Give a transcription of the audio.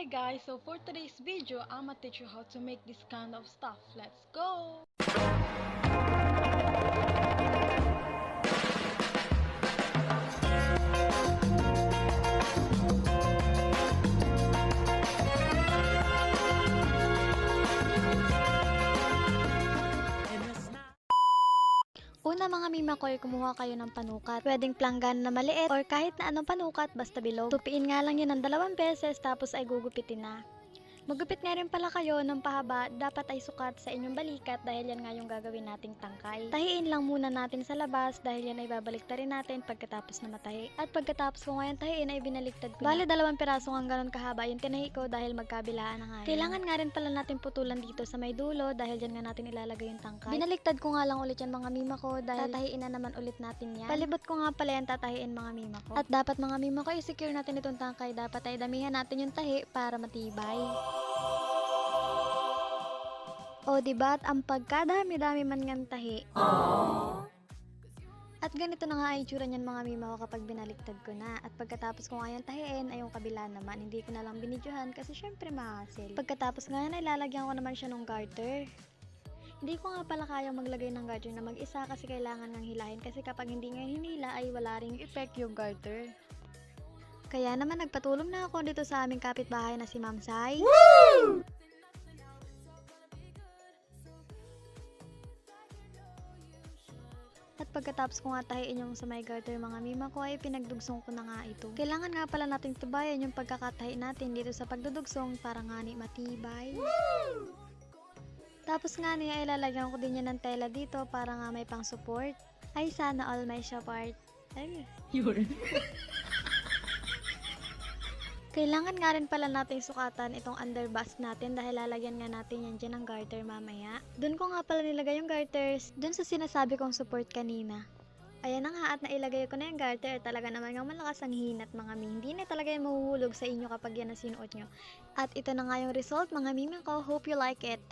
Hi guys, so for today's video, I'ma teach you how to make this kind of stuff. Let's go! Una mga mima ko ay kumuha kayo ng panukat. Pwedeng planggana na maliit or kahit na anong panukat basta bilog. Tupiin nga lang yun ng 2 beses tapos ay gugupitin na. Magupit nga rin pala kayo ng pahaba, dapat ay sukat sa inyong balikat dahil yan nga yung gagawin nating tangkay. Tahiin lang muna natin sa labas dahil yan ay babaliktarin natin pagkatapos na matahi. At pagkatapos ko ngayon tahiin ay binaliktad ko na. Bale 2 piraso ng ganun kahaba yung tinahi ko dahil magkabilaan na nga. Kailangan nga rin pala natin putulan dito sa may dulo dahil dyan nga natin ilalagay yung tangkay. Binaliktad ko nga lang ulit yan mga mima ko dahil tatahiin na naman ulit natin yan. Palibot ko nga pala yan tatahiin mga mima ko. At dapat mga mima ko i-secure natin itong tangkay, dapat ay damihan natin yung tahi para matibay. O diba, at ang pagkadami-dami man ngang tahi. At ganito na nga ay itsura niyan mga mima ko kapag binaliktad ko na. At pagkatapos ko nga yan tahiin ay yung kabila naman. Hindi ko na lang binidyohan kasi syempre mahasil. Pagkatapos nga yan ay lalagyan ko naman siya ng garter. Hindi ko nga pala kayang maglagay ng garter na mag-isa kasi kailangan ngang hilahin. Kasi kapag hindi nga hinila ay wala ring effect yung garter. Kaya naman nagpatulong na ako dito sa aming kapitbahay na si Ma'am Sai. Woo! At pagkatapos ko nga tahiin yung sa may garter mga mima ko ay pinagdugsong ko na nga ito. Kailangan nga pala natin tubayan yung pagkakatahi natin dito sa pagdudugsong para nga ni matibay. Woo! Tapos nga niya ay lalagyan ko din yan ng tela dito para nga may pang support. Ay sana all may support. Ay. Yun. Kailangan nga rin pala natin sukatan itong underbust natin dahil lalagyan nga natin yan dyan ng garter mamaya. Doon ko nga pala nilagay yung garters, doon sa sinasabi kong support kanina. Ayan na nga at nailagay ko na yung garter, talaga naman nga malakas ang hinat mga mi. Hindi na talaga yung mahuhulog sa inyo kapag yan ang sinuot nyo. At ito na nga yung result mga mimi ko, hope you like it.